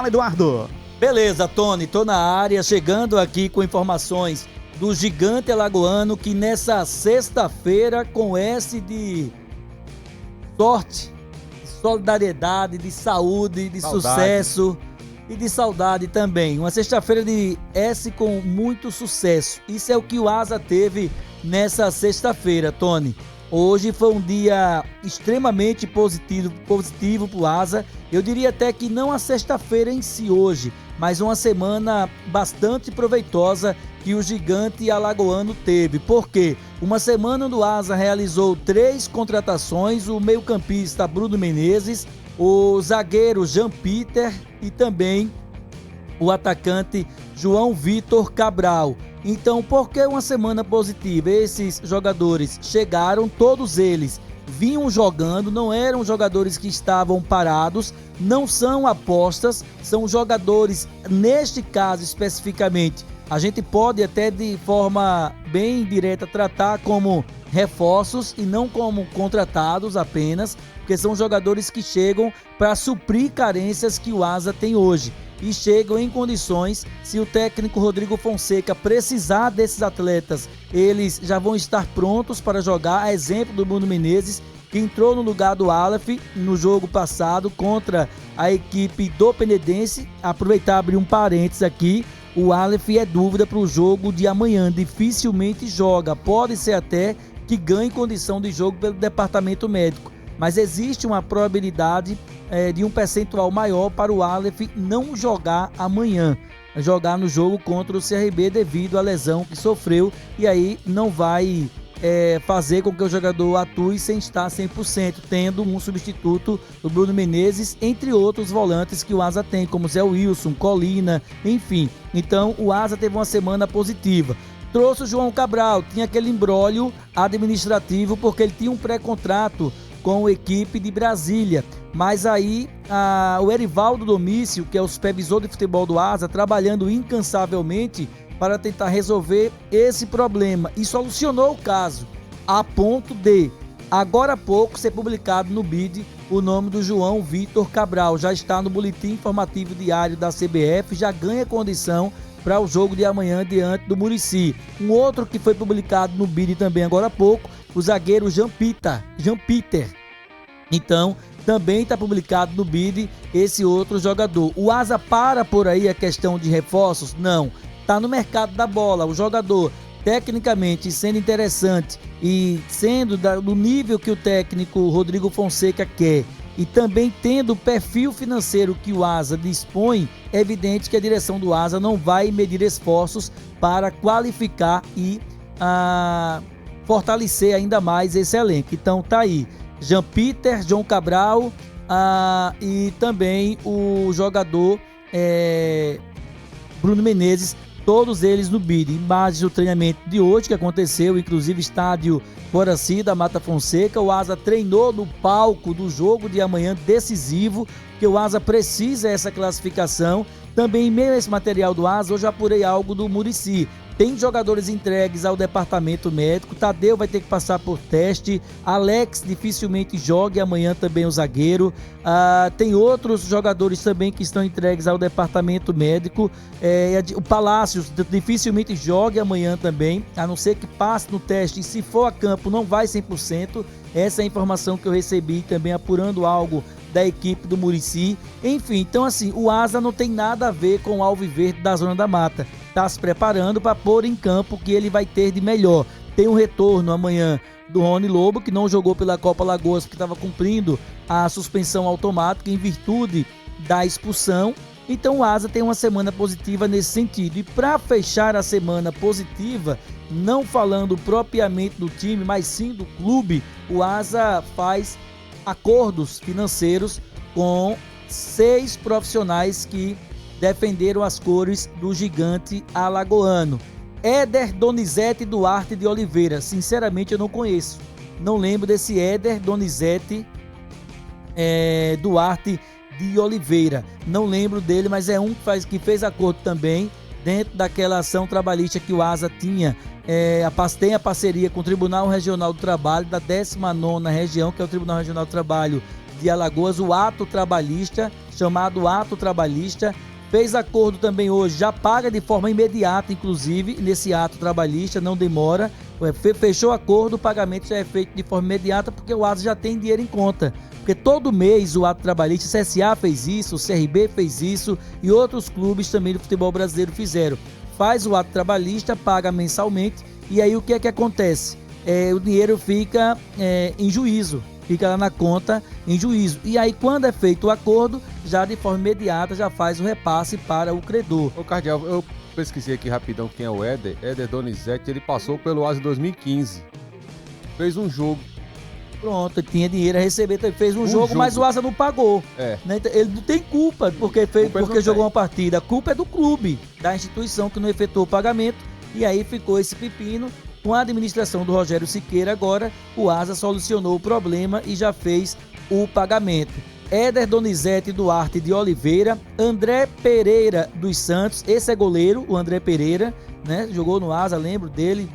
Fala, Eduardo. Beleza, Tony, tô na área, chegando aqui com informações do Gigante Alagoano, que nessa sexta-feira, com S de sorte, de solidariedade, de saúde, de sucesso e de saudade também. Uma sexta-feira de S com muito sucesso. Isso é o que o Asa teve nessa sexta-feira, Tony. Hoje foi um dia extremamente positivo para o Asa. Eu diria até que não a sexta-feira em si hoje, mas uma semana bastante proveitosa que o Gigante Alagoano teve. Por quê? Uma semana do Asa realizou 3 contratações, o meio-campista Bruno Menezes, o zagueiro Jean Peter e também o atacante João Vitor Cabral. Então, por que uma semana positiva? Esses jogadores chegaram, todos eles vinham jogando, não eram jogadores que estavam parados, não são apostas, são jogadores, neste caso especificamente, a gente pode até de forma bem direta tratar como reforços e não como contratados apenas, porque são jogadores que chegam para suprir carências que o Asa tem hoje. E chegam em condições, se o técnico Rodrigo Fonseca precisar desses atletas, eles já vão estar prontos para jogar, a exemplo do Bruno Menezes, que entrou no lugar do Aleph no jogo passado contra a equipe do Penedense. Aproveitar e abrir um parênteses aqui, o Aleph é dúvida para o jogo de amanhã, dificilmente joga, pode ser até que ganhe condição de jogo pelo departamento médico, mas existe uma probabilidade de um percentual maior para o Aleph não jogar amanhã, jogar no jogo contra o CRB devido à lesão que sofreu, e aí não vai fazer com que o jogador atue sem estar 100%, tendo um substituto do Bruno Menezes, entre outros volantes que o Asa tem, como Zé Wilson, Colina, enfim. Então o Asa teve uma semana positiva. Trouxe o João Cabral, tinha aquele imbróglio administrativo porque ele tinha um pré-contrato com a equipe de Brasília, mas aí o Erivaldo Domício, que é o supervisor de futebol do Asa, trabalhando incansavelmente para tentar resolver esse problema e solucionou o caso, a ponto de, agora há pouco, ser publicado no BID o nome do João Vitor Cabral, já está no boletim informativo diário da CBF, já ganha condição para o jogo de amanhã diante do Muricy. Um outro que foi publicado no BID também agora há pouco, o zagueiro Jean Peter. Então, também está publicado no BID esse outro jogador. O Asa para por aí a questão de reforços? Não. Está no mercado da bola. O jogador, tecnicamente, sendo interessante e sendo do nível que o técnico Rodrigo Fonseca quer e também tendo o perfil financeiro que o Asa dispõe, é evidente que a direção do Asa não vai medir esforços para qualificar e fortalecer ainda mais esse elenco. Então tá aí, Jean Peter, João Cabral e também o jogador Bruno Menezes, todos eles no BID. Imagens do treinamento de hoje que aconteceu, inclusive estádio Coraci da Mata Fonseca. O Asa treinou no palco do jogo de amanhã decisivo, que o Asa precisa essa classificação. Também em meio a esse material do Asa, hoje apurei algo do Muricy. Tem jogadores entregues ao departamento médico, Tadeu vai ter que passar por teste, Alex dificilmente joga, amanhã também o zagueiro, tem outros jogadores também que estão entregues ao departamento médico, o Palácios dificilmente joga amanhã também, a não ser que passe no teste, e se for a campo não vai 100%, essa é a informação que eu recebi também apurando algo da equipe do Muricy. Enfim, então assim, o Asa não tem nada a ver com o Alviverde da Zona da Mata, está se preparando para pôr em campo o que ele vai ter de melhor. Tem um retorno amanhã do Rony Lobo, que não jogou pela Copa Lagoas porque estava cumprindo a suspensão automática em virtude da expulsão. Então o Asa tem uma semana positiva nesse sentido. E para fechar a semana positiva, não falando propriamente do time, mas sim do clube, o Asa faz acordos financeiros com 6 profissionais que defenderam as cores do Gigante Alagoano. Éder Donizete Duarte de Oliveira, sinceramente eu não conheço, não lembro desse Éder Donizete Duarte de Oliveira, não lembro dele, mas é um que fez acordo também dentro daquela ação trabalhista que o Asa tinha, tem a parceria com o Tribunal Regional do Trabalho da 19ª região, que é o Tribunal Regional do Trabalho de Alagoas, o ato trabalhista, chamado ato trabalhista. Fez acordo também hoje, já paga de forma imediata, inclusive, nesse ato trabalhista, não demora. Fechou acordo, o pagamento já é feito de forma imediata, porque o ASA já tem dinheiro em conta. Porque todo mês o ato trabalhista, o CSA fez isso, o CRB fez isso e outros clubes também do futebol brasileiro fizeram. Faz o ato trabalhista, paga mensalmente e aí o que é que acontece? O dinheiro fica em juízo. Fica lá na conta em juízo. E aí, quando é feito o acordo, já de forma imediata, já faz o repasse para o credor. Ô, Cardial, eu pesquisei aqui rapidão quem é o Éder Donizete, ele passou pelo ASA em 2015. Fez um jogo. Pronto, tinha dinheiro a receber, fez um jogo, mas o ASA não pagou. Né? Ele não tem culpa porque jogou uma partida. A culpa é do clube, da instituição que não efetuou o pagamento. E aí ficou esse pepino. Com a administração do Rogério Siqueira agora, o ASA solucionou o problema e já fez o pagamento. Éder Donizete Duarte de Oliveira, André Pereira dos Santos, esse é goleiro, o André Pereira, né? Jogou no ASA, lembro dele,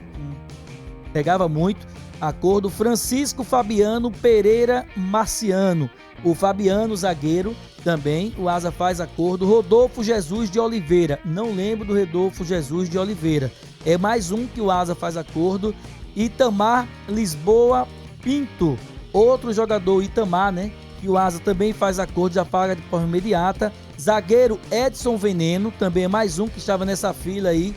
pegava muito. Acordo Francisco Fabiano Pereira Marciano, o Fabiano zagueiro também, o ASA faz acordo. Rodolfo Jesus de Oliveira, não lembro do Rodolfo Jesus de Oliveira, é mais um que o ASA faz acordo. Itamar Lisboa Pinto, outro jogador Itamar, né, que o ASA também faz acordo, já paga de forma imediata. Zagueiro Edson Veneno, também é mais um que estava nessa fila aí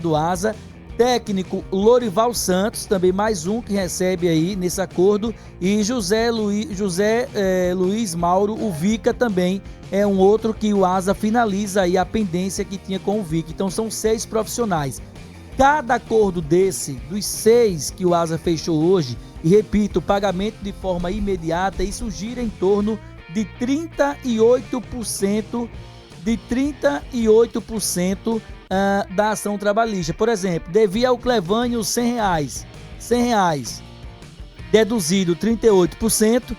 do ASA. Técnico Lorival Santos, também mais um que recebe aí nesse acordo. E José Luiz Mauro, o Vica, também é um outro que o ASA finaliza aí a pendência que tinha com o Vica. Então são 6 profissionais. Cada acordo desse, dos 6 que o ASA fechou hoje, e repito, pagamento de forma imediata, isso gira em torno de 38%, da ação trabalhista. Por exemplo, devia ao Clevânio R$100, deduzido 38%,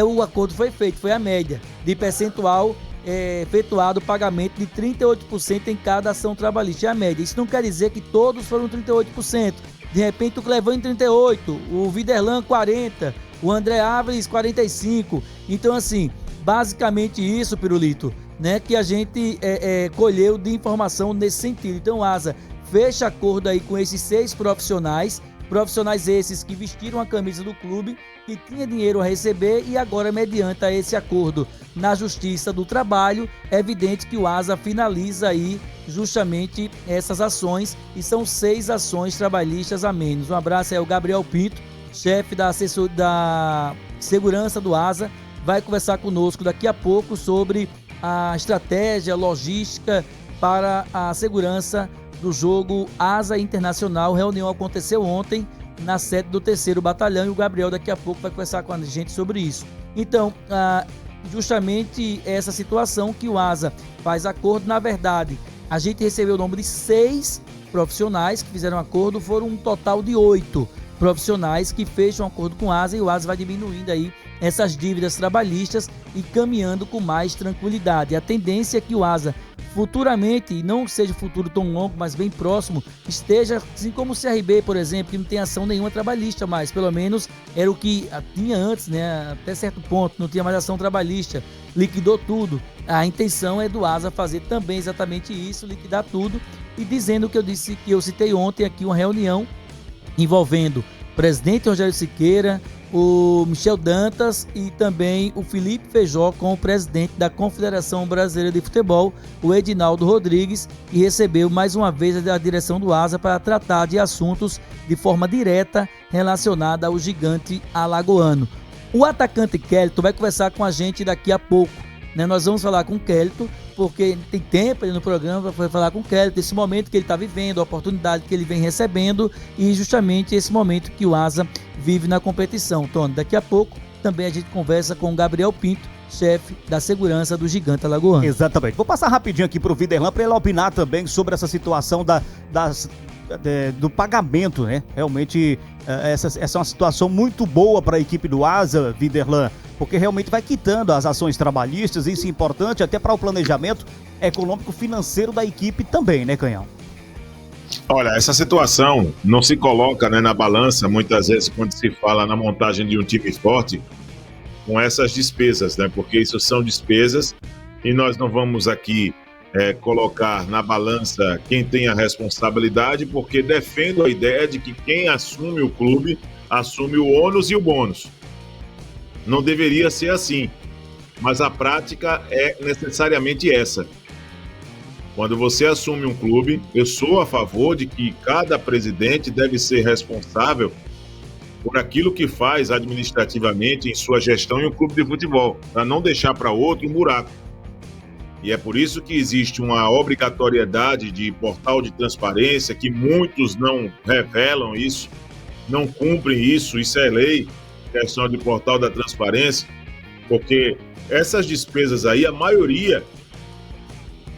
o acordo foi feito, foi a média de percentual efetuado o pagamento de 38% em cada ação trabalhista, é a média. Isso não quer dizer que todos foram 38%. De repente o Clevânio 38%, o Viderlan 40%, o André Áviles 45%. Então assim, basicamente isso, Pirulito, né, que a gente colheu de informação nesse sentido. Então o ASA fecha acordo aí com esses 6 profissionais esses que vestiram a camisa do clube, que tinha dinheiro a receber e agora, mediante esse acordo na Justiça do Trabalho, é evidente que o ASA finaliza aí justamente essas ações e são 6 ações trabalhistas a menos. Um abraço aí ao Gabriel Pinto, chefe da segurança do ASA, vai conversar conosco daqui a pouco sobre a estratégia logística para a segurança do jogo ASA Internacional. A reunião aconteceu ontem na sede do 3º Batalhão e o Gabriel daqui a pouco vai conversar com a gente sobre isso. Então, justamente essa situação que o ASA faz acordo, na verdade, a gente recebeu o nome de 6 profissionais que fizeram acordo, foram um total de 8 profissionais que fecham acordo com o ASA e o ASA vai diminuindo aí essas dívidas trabalhistas e caminhando com mais tranquilidade. A tendência é que o ASA futuramente, não seja futuro tão longo, mas bem próximo, esteja assim como o CRB, por exemplo, que não tem ação nenhuma trabalhista mais, pelo menos era o que tinha antes, né? Até certo ponto, não tinha mais ação trabalhista, liquidou tudo. A intenção é do ASA fazer também exatamente isso, liquidar tudo, e dizendo que eu citei ontem aqui uma reunião envolvendo o presidente Rogério Siqueira, o Michel Dantas e também o Felipe Feijó com o presidente da Confederação Brasileira de Futebol, o Edinaldo Rodrigues, que recebeu mais uma vez a direção do ASA para tratar de assuntos de forma direta relacionada ao gigante alagoano. O atacante Kelito vai conversar com a gente daqui a pouco, né? Nós vamos falar com o Kelito, porque tem tempo aí no programa para falar com o Kelito, esse momento que ele está vivendo, a oportunidade que ele vem recebendo e justamente esse momento que o ASA vive na competição. Tony, daqui a pouco também a gente conversa com o Gabriel Pinto, chefe da segurança do Gigante Alagoano. Exatamente. Vou passar rapidinho aqui para o Viderlan para ele opinar também sobre essa situação do pagamento, né? Realmente essa é uma situação muito boa para a equipe do ASA, Viderlan, porque realmente vai quitando as ações trabalhistas, isso é importante até para o planejamento econômico financeiro da equipe também, né, Canhão? Olha, essa situação não se coloca, né, na balança, muitas vezes, quando se fala na montagem de um time forte, com essas despesas, né? Porque isso são despesas e nós não vamos aqui colocar na balança quem tem a responsabilidade, porque defendo a ideia de que quem assume o clube assume o ônus e o bônus. Não deveria ser assim, mas a prática é necessariamente essa. Quando você assume um clube, eu sou a favor de que cada presidente deve ser responsável por aquilo que faz administrativamente em sua gestão em um clube de futebol, para não deixar para outro um buraco. E é por isso que existe uma obrigatoriedade de portal de transparência, que muitos não revelam isso, não cumprem isso é lei, questão de portal da transparência, porque essas despesas aí, a maioria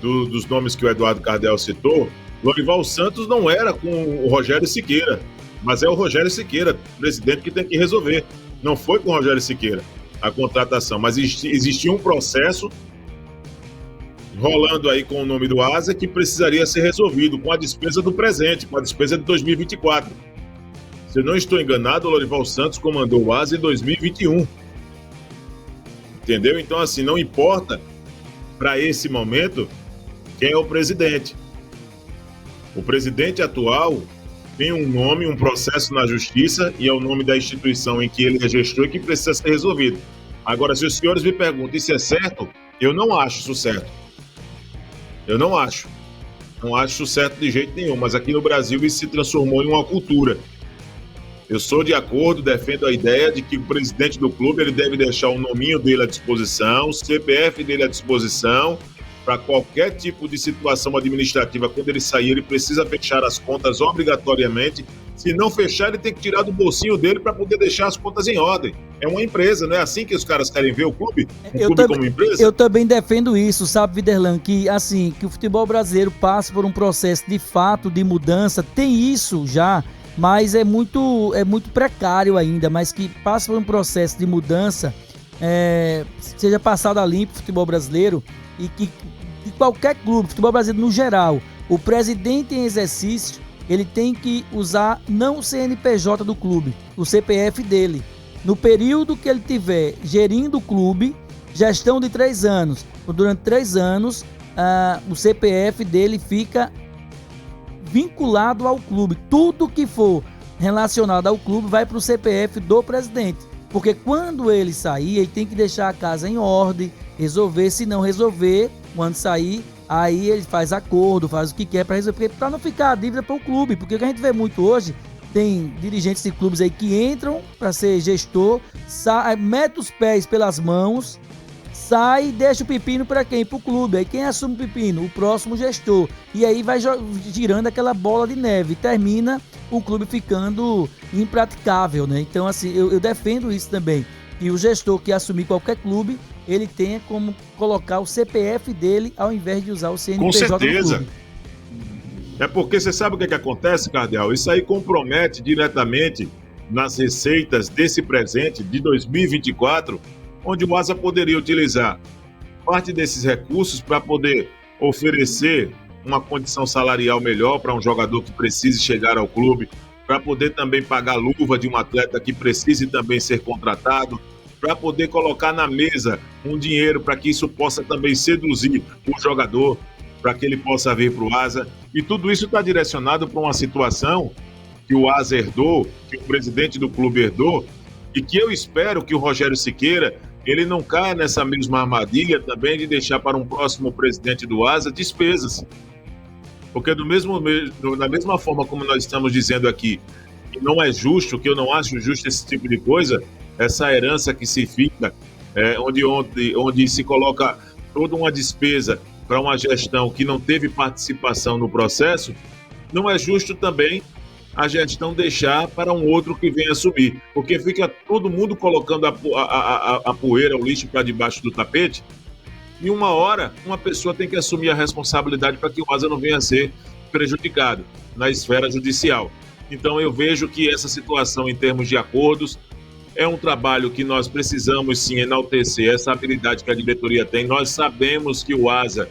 dos nomes que o Eduardo Cardeal citou, Lorival Santos não era com o Rogério Siqueira, mas é o Rogério Siqueira, presidente, que tem que resolver. Não foi com o Rogério Siqueira a contratação, mas existia um processo rolando aí com o nome do Asa que precisaria ser resolvido com a despesa do presente, com a despesa de 2024. Se eu não estou enganado, o Lorival Santos comandou o Asa em 2021. Entendeu? Então, assim, não importa para esse momento quem é o presidente. O presidente atual tem um nome, um processo na justiça e é o nome da instituição em que ele é gestor e que precisa ser resolvido. Agora, se os senhores me perguntam isso é certo, eu não acho isso certo. Eu não acho. Não acho isso certo de jeito nenhum, mas aqui no Brasil isso se transformou em uma cultura. Eu sou de acordo, defendo a ideia de que o presidente do clube ele deve deixar o nominho dele à disposição, o CPF dele à disposição, para qualquer tipo de situação administrativa. Quando ele sair, ele precisa fechar as contas obrigatoriamente. Se não fechar, ele tem que tirar do bolsinho dele para poder deixar as contas em ordem. É uma empresa, não é assim que os caras querem ver o clube? Como empresa? Eu também defendo isso, sabe, Viderlan, que assim, que o futebol brasileiro passe por um processo de fato de mudança. Tem isso já, mas é muito precário ainda, mas que passe por um processo de mudança, seja passado a limpo o futebol brasileiro e que de qualquer clube, futebol brasileiro no geral, o presidente em exercício, ele tem que usar não o CNPJ do clube, o CPF dele. No período que ele tiver gerindo o clube, gestão de 3 anos, durante 3 anos, o CPF dele fica vinculado ao clube. Tudo que for relacionado ao clube vai para o CPF do presidente. Porque quando ele sair, ele tem que deixar a casa em ordem, resolver. Se não resolver, quando sair, aí ele faz acordo, faz o que quer para resolver, para não ficar a dívida para o clube. Porque o que a gente vê muito hoje, tem dirigentes de clubes aí que entram para ser gestor, mete os pés pelas mãos, sai e deixa o pepino para quem? Para o clube. Aí quem assume o pepino? O próximo gestor. E aí vai girando aquela bola de neve. Termina o clube ficando impraticável, né? Então, assim, eu defendo isso também. E o gestor que assumir qualquer clube, ele tenha como colocar o CPF dele ao invés de usar o CNPJ Com certeza. do clube. É porque você sabe o que acontece, Cardeal? Isso aí compromete diretamente nas receitas desse presente de 2024, onde o Asa poderia utilizar parte desses recursos para poder oferecer uma condição salarial melhor para um jogador que precise chegar ao clube, para poder também pagar a luva de um atleta que precise também ser contratado, para poder colocar na mesa um dinheiro para que isso possa também seduzir o jogador, para que ele possa vir para o Asa. E tudo isso está direcionado para uma situação que o Asa herdou, que o presidente do clube herdou, e que eu espero que o Rogério Siqueira ele não caia nessa mesma armadilha também de deixar para um próximo presidente do Asa despesas. Porque da mesma forma como nós estamos dizendo aqui, que não é justo, que eu não acho justo esse tipo de coisa, essa herança que se fica, onde se coloca toda uma despesa para uma gestão que não teve participação no processo, não é justo também a gestão deixar para um outro que venha assumir, porque fica todo mundo colocando a poeira, o lixo para debaixo do tapete, e uma hora uma pessoa tem que assumir a responsabilidade para que o Asa não venha a ser prejudicado na esfera judicial. Então eu vejo que essa situação em termos de acordos é um trabalho que nós precisamos sim enaltecer, essa habilidade que a diretoria tem. Nós sabemos que o Asa,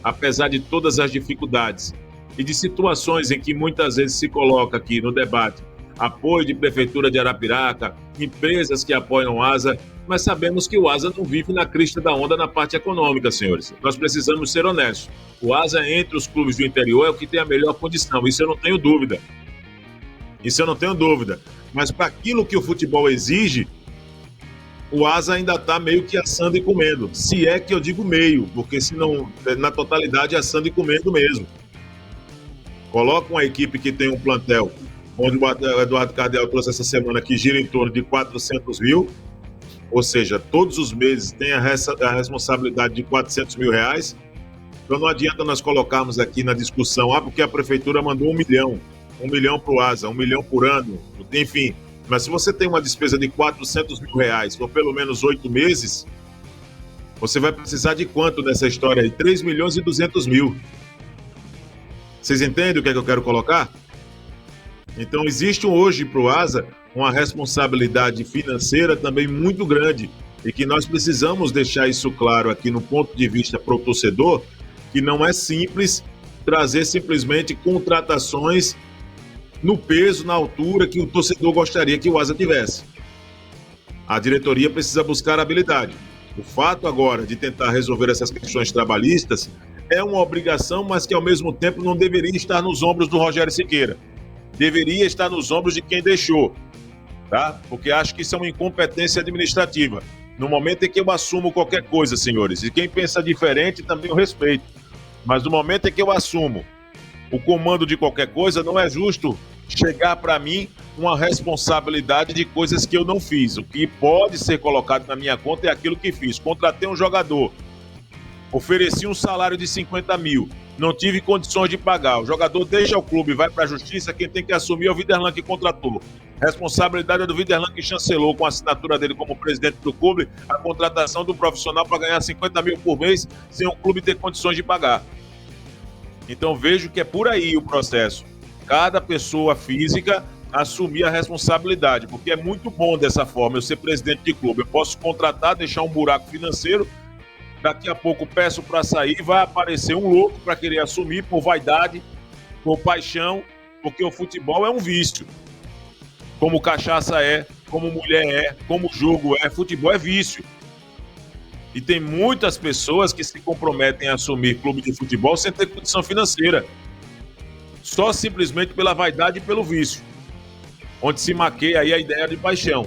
apesar de todas as dificuldades e de situações em que muitas vezes se coloca aqui no debate, apoio de Prefeitura de Arapiraca, empresas que apoiam o Asa, mas sabemos que o Asa não vive na crista da onda na parte econômica, senhores. Nós precisamos ser honestos. O Asa, entre os clubes do interior, é o que tem a melhor condição, isso eu não tenho dúvida. Mas para aquilo que o futebol exige, o Asa ainda está meio que assando e comendo. Se é que eu digo meio, porque se não, na totalidade, assando e comendo mesmo. Coloca uma equipe que tem um plantel, onde o Eduardo Cardeal trouxe essa semana, que gira em torno de 400 mil, ou seja, todos os meses tem a responsabilidade de 400 mil reais. Então não adianta nós colocarmos aqui na discussão, porque a prefeitura mandou 1 milhão para o Asa, 1 milhão por ano, enfim. Mas se você tem uma despesa de 400 mil reais por pelo menos 8 meses, você vai precisar de quanto nessa história aí? 3 milhões e 200 mil. Vocês entendem o que é que eu quero colocar? Então existe hoje para o Asa uma responsabilidade financeira também muito grande e que nós precisamos deixar isso claro aqui no ponto de vista para o torcedor, que não é simples trazer simplesmente contratações no peso, na altura que o torcedor gostaria que o Asa tivesse. A diretoria precisa buscar habilidade. O fato agora de tentar resolver essas questões trabalhistas é uma obrigação, mas que ao mesmo tempo não deveria estar nos ombros do Rogério Siqueira. Deveria estar nos ombros de quem deixou, tá? Porque acho que isso é uma incompetência administrativa. No momento em que eu assumo qualquer coisa, senhores, e quem pensa diferente também eu respeito, mas no momento em que eu assumo o comando de qualquer coisa, não é justo chegar para mim uma responsabilidade de coisas que eu não fiz. O que pode ser colocado na minha conta é aquilo que fiz. Contratei um jogador, ofereci um salário de 50 mil, não tive condições de pagar. O jogador deixa o clube, vai para a justiça, quem tem que assumir é o Viderlan que contratou. Responsabilidade é do Viderlan que chancelou com a assinatura dele como presidente do clube a contratação do profissional para ganhar 50 mil por mês sem o clube ter condições de pagar. Então vejo que é por aí o processo. Cada pessoa física assumir a responsabilidade, porque é muito bom dessa forma, eu ser presidente de clube. Eu posso contratar, deixar um buraco financeiro, daqui a pouco peço para sair, vai aparecer um louco para querer assumir por vaidade, por paixão, porque o futebol é um vício. Como cachaça é, como mulher é, como jogo é, futebol é vício. E tem muitas pessoas que se comprometem a assumir clube de futebol sem ter condição financeira. Só simplesmente pela vaidade e pelo vício. Onde se maqueia aí a ideia de paixão.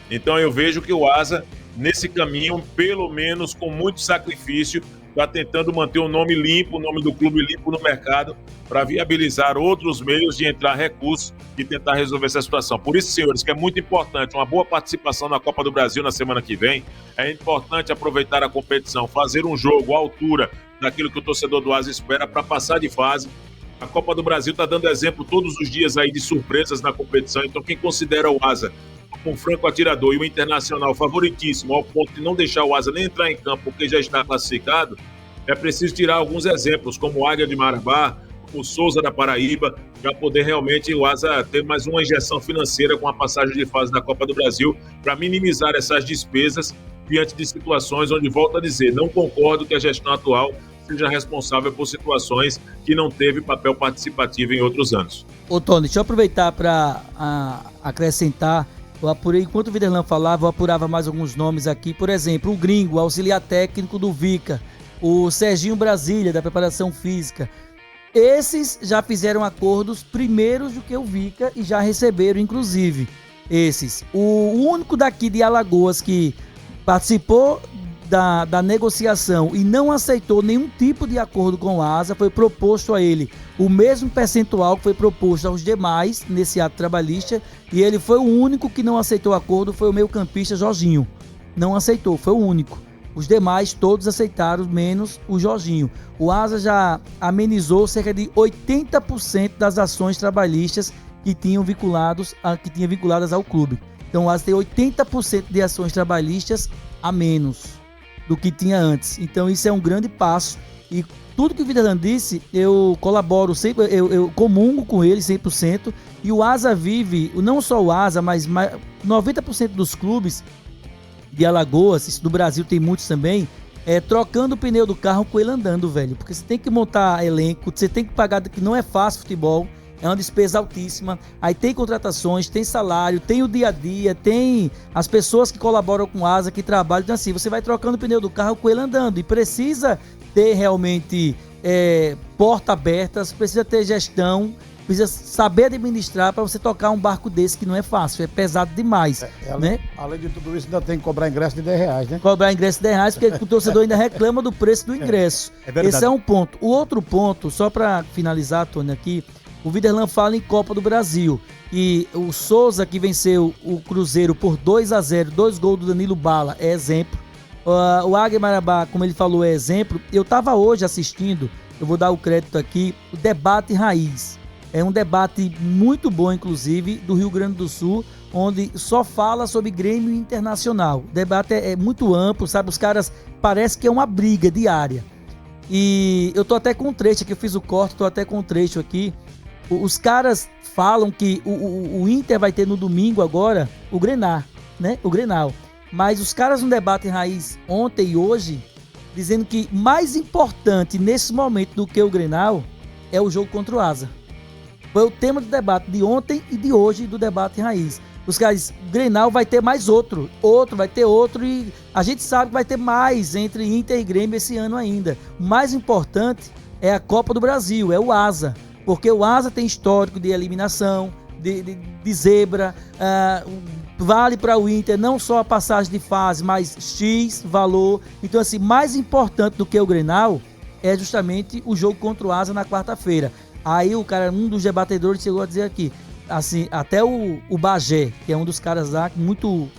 Então eu vejo que o Asa, nesse caminho, pelo menos com muito sacrifício, está tentando manter o nome limpo, o nome do clube limpo no mercado, para viabilizar outros meios de entrar recursos e tentar resolver essa situação. Por isso, senhores, que é muito importante uma boa participação na Copa do Brasil na semana que vem. É importante aproveitar a competição, fazer um jogo à altura daquilo que o torcedor do Asa espera para passar de fase. A Copa do Brasil está dando exemplo todos os dias aí de surpresas na competição, então quem considera o Asa com franco atirador e o Internacional favoritíssimo ao ponto de não deixar o Asa nem entrar em campo porque já está classificado, é preciso tirar alguns exemplos, como o Águia de Marabá, o Souza da Paraíba, para poder realmente o Asa ter mais uma injeção financeira com a passagem de fase da Copa do Brasil, para minimizar essas despesas diante de situações onde, volto a dizer, não concordo que a gestão atual seja responsável por situações que não teve papel participativo em outros anos. Ô Tony, deixa eu aproveitar para acrescentar. Eu apurei, enquanto o Viderlan falava, eu apurava mais alguns nomes aqui. Por exemplo, o Gringo, auxiliar técnico do Vica, o Serginho Brasília, da preparação física. Esses já fizeram acordos primeiros do que o Vica e já receberam, inclusive, esses. O único daqui de Alagoas que participou da negociação e não aceitou nenhum tipo de acordo com o Asa, foi proposto a ele o mesmo percentual que foi proposto aos demais nesse ato trabalhista, e ele foi o único que não aceitou o acordo, foi o meio-campista Jorginho. Não aceitou, foi o único. Os demais todos aceitaram, menos o Jorginho. O Asa já amenizou cerca de 80% das ações trabalhistas que tinham vinculadas ao clube. Então o Asa tem 80% de ações trabalhistas a menos do que tinha antes. Então isso é um grande passo, e tudo que o Viderlan disse, eu colaboro sempre, eu comungo com ele 100%, e o Asa vive, não só o Asa, mas 90% dos clubes de Alagoas, isso do Brasil tem muitos também, trocando o pneu do carro com ele andando, velho, porque você tem que montar elenco, você tem que pagar, que não é fácil futebol, é uma despesa altíssima. Aí tem contratações, tem salário, tem o dia a dia, tem as pessoas que colaboram com o Asa, que trabalham. Então assim, você vai trocando o pneu do carro com ele andando e precisa ter realmente porta abertas, precisa ter gestão, precisa saber administrar para você tocar um barco desse que não é fácil, é pesado demais, né? Além de tudo isso, ainda tem que cobrar ingresso de R$10, né? Cobrar ingresso de R$10, porque o torcedor ainda reclama do preço do ingresso. É verdade. Esse é um ponto. O outro ponto, só para finalizar, Tony, aqui, o Viderlan fala em Copa do Brasil. E o Souza, que venceu o Cruzeiro por 2-0, 2 gols do Danilo Bala, é exemplo. O Águia Marabá, como ele falou, é exemplo. Eu estava hoje assistindo, eu vou dar o crédito aqui, o Debate Raiz. É um debate muito bom, inclusive, do Rio Grande do Sul, onde só fala sobre Grêmio Internacional. O debate é muito amplo, sabe? Os caras, parece que é uma briga diária. E eu tô até com um trecho aqui, eu fiz o corte, tô até com um trecho aqui. Os caras falam que o Inter vai ter no domingo agora o Grenal, né? O Grenal. Mas os caras no debate raiz ontem e hoje, dizendo que mais importante nesse momento do que o Grenal é o jogo contra o Asa. Foi o tema do debate de ontem e de hoje do debate raiz. Os caras, o Grenal vai ter mais outro vai ter outro e a gente sabe que vai ter mais entre Inter e Grêmio esse ano ainda. O mais importante é a Copa do Brasil, é o Asa, porque o Asa tem histórico de eliminação, de zebra, vale para o Inter não só a passagem de fase, mas X valor. Então assim, mais importante do que o Grenal é justamente o jogo contra o Asa na quarta-feira. Aí o cara, um dos debatedores chegou a dizer aqui, assim, até o Bagé, que é um dos caras lá, muito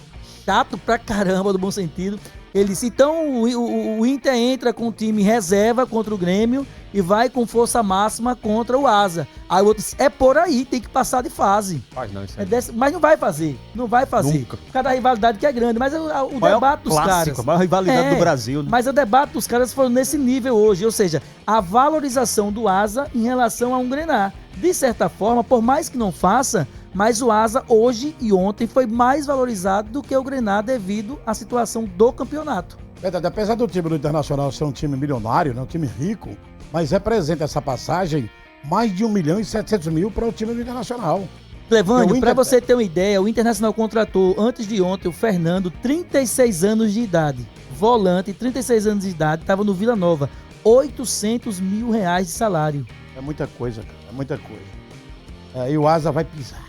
chato pra caramba, do bom sentido, ele disse, então o Inter entra com o time reserva contra o Grêmio e vai com força máxima contra o Asa. Aí o outro disse, é por aí, tem que passar de fase. Faz não, isso aí. Mas não vai fazer. Nunca. Por causa da rivalidade que é grande, mas o debate dos caras... A maior rivalidade do Brasil, né? Mas o debate dos caras foi nesse nível hoje, ou seja, a valorização do Asa em relação a um Grenal. De certa forma, por mais que não faça, mas o Asa hoje e ontem foi mais valorizado do que o Grenal devido à situação do campeonato. Verdade, apesar do time do Internacional ser um time milionário, né, um time rico, mas representa essa passagem mais de 1.700.000 para o time do Internacional. Levândio, para você ter uma ideia, o Internacional contratou antes de ontem o Fernando, 36 anos de idade, volante, 36 anos de idade, estava no Vila Nova, R$800 mil de salário. É muita coisa, cara, é muita coisa. E o Asa vai pisar.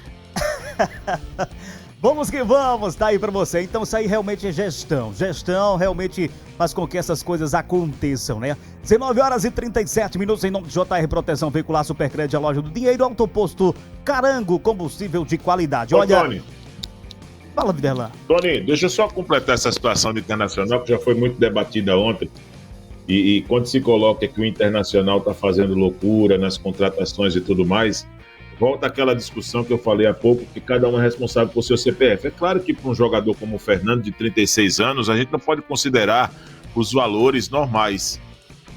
Vamos que vamos, tá aí pra você. Então isso aí realmente é gestão. Gestão realmente faz com que essas coisas aconteçam, né? 19h37 em nome de JR Proteção Veicular, Supercred, a loja do dinheiro, autoposto Carango, combustível de qualidade. Olha... Tony. Fala, Viderlan. Tony, deixa eu só completar essa situação do Internacional, que já foi muito debatida ontem. E quando se coloca que o Internacional está fazendo loucura nas contratações e tudo mais, volta aquela discussão que eu falei há pouco, que cada um é responsável por seu CPF. É claro que para um jogador como o Fernando, de 36 anos, a gente não pode considerar os valores normais.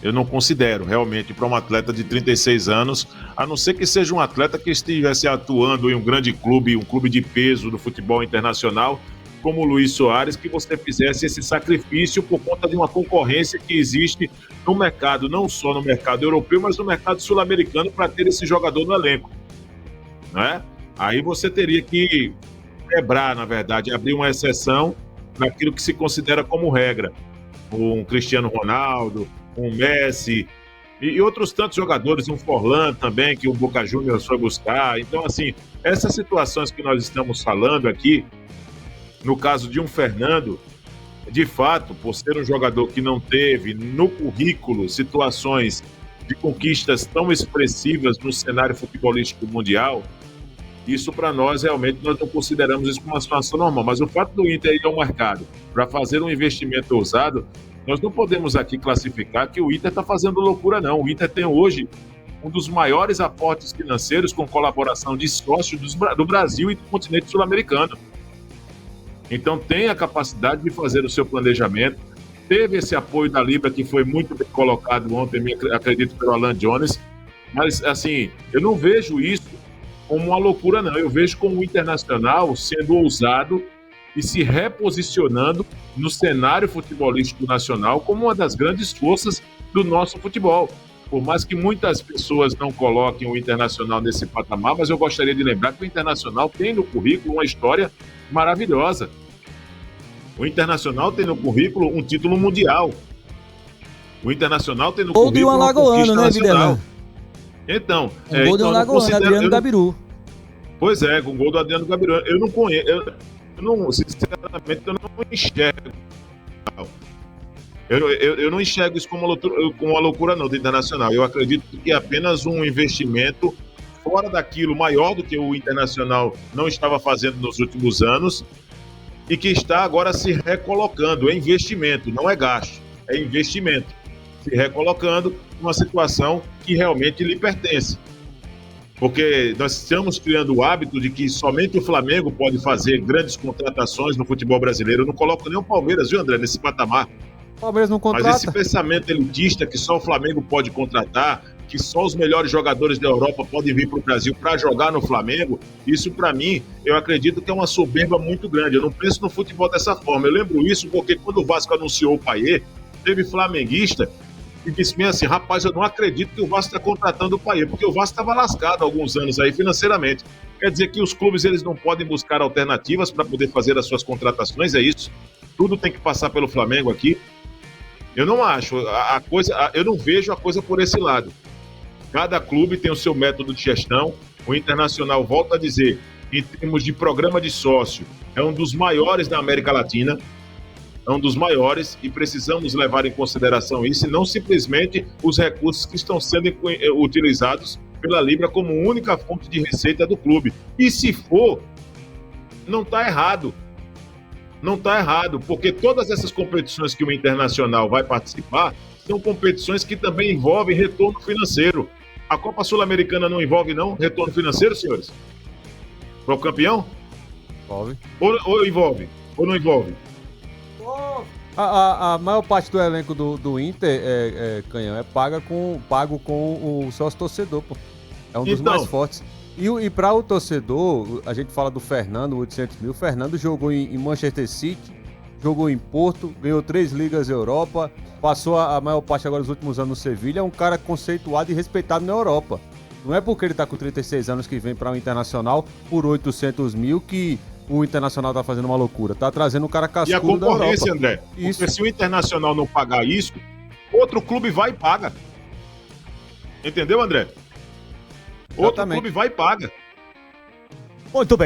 Eu não considero, realmente, para um atleta de 36 anos, a não ser que seja um atleta que estivesse atuando em um grande clube, um clube de peso do futebol internacional, como o Luiz Soares, que você fizesse esse sacrifício por conta de uma concorrência que existe no mercado, não só no mercado europeu, mas no mercado sul-americano, para ter esse jogador no elenco. Né? Aí você teria que quebrar, na verdade, abrir uma exceção naquilo que se considera como regra. Um Cristiano Ronaldo, um Messi e outros tantos jogadores, um Forlan também, que o Boca Juniors foi buscar. Então, assim, essas situações que nós estamos falando aqui, no caso de um Fernando, de fato, por ser um jogador que não teve no currículo situações de conquistas tão expressivas no cenário futebolístico mundial, isso para nós, realmente, nós não consideramos isso como uma situação normal. Mas o fato do Inter ir ao mercado para fazer um investimento ousado, nós não podemos aqui classificar que o Inter está fazendo loucura, não. O Inter tem hoje um dos maiores aportes financeiros com colaboração de sócios do Brasil e do continente sul-americano. Então tem a capacidade de fazer o seu planejamento. Teve esse apoio da Libra, que foi muito bem colocado ontem, acredito, pelo Alan Jones. Mas, assim, eu não vejo isso como uma loucura, não. Eu vejo como o Internacional sendo ousado e se reposicionando no cenário futebolístico nacional como uma das grandes forças do nosso futebol. Por mais que muitas pessoas não coloquem o Internacional nesse patamar, mas eu gostaria de lembrar que o Internacional tem no currículo uma história maravilhosa. O Internacional tem no currículo um título mundial. O Internacional tem no Gol de um currículo uma alagoano, conquista né, nacional. Videlão? Então, Um gol de um eu não alagoano, considero- Adriano eu não- Gabiru. Pois é, com o gol do Adriano Gabiru. Eu não conheço, eu não, sinceramente, eu não enxergo. Eu não enxergo isso como uma loucura não, do Internacional. Eu acredito que é apenas um investimento fora daquilo, maior do que o Internacional não estava fazendo nos últimos anos e que está agora se recolocando. É investimento, não é gasto, é investimento. Se recolocando numa situação que realmente lhe pertence. Porque nós estamos criando o hábito de que somente o Flamengo pode fazer grandes contratações no futebol brasileiro. Eu não coloco nem o Palmeiras, viu, André, nesse patamar. O Palmeiras não Mas esse contrata. pensamento elitista que só o Flamengo pode contratar, que só os melhores jogadores da Europa podem vir para o Brasil para jogar no Flamengo, isso para mim, eu acredito que é uma soberba muito grande. Eu não penso no futebol dessa forma. Eu lembro isso porque quando o Vasco anunciou o Payet, teve flamenguista e disse assim, rapaz, eu não acredito que o Vasco está contratando o Payet, porque o Vasco estava lascado há alguns anos aí financeiramente. Quer dizer que os clubes eles não podem buscar alternativas para poder fazer as suas contratações, é isso? Tudo tem que passar pelo Flamengo aqui. Eu não acho, eu não vejo a coisa por esse lado. Cada clube tem o seu método de gestão. O Internacional, volta a dizer, em termos de programa de sócio, é um dos maiores da América Latina. É um dos maiores e precisamos levar em consideração isso e não simplesmente os recursos que estão sendo utilizados pela Libra como única fonte de receita do clube. E se for, não está errado. Não está errado, porque todas essas competições que o Internacional vai participar são competições que também envolvem retorno financeiro. A Copa Sul-Americana não envolve, não, retorno financeiro, senhores? Para o campeão? Envolve. Ou envolve? Ou não envolve? A maior parte do elenco do Inter, Canhão, é pago com o sócio torcedor, pô. É um dos Então. mais fortes. E para o torcedor, a gente fala do Fernando, 800 mil. O Fernando jogou em Manchester City, jogou em Porto, ganhou 3 ligas Europa, passou a maior parte agora dos últimos anos no Sevilha. É um cara conceituado e respeitado na Europa. Não é porque ele tá com 36 anos que vem para o Internacional por 800 mil que o Internacional tá fazendo uma loucura. Tá trazendo um cara E a cascudo da Europa. concorrência, André? Isso. Porque se o Internacional não pagar isso, outro clube vai e paga. Entendeu, André? Outro Exatamente. clube vai e paga. Muito bem,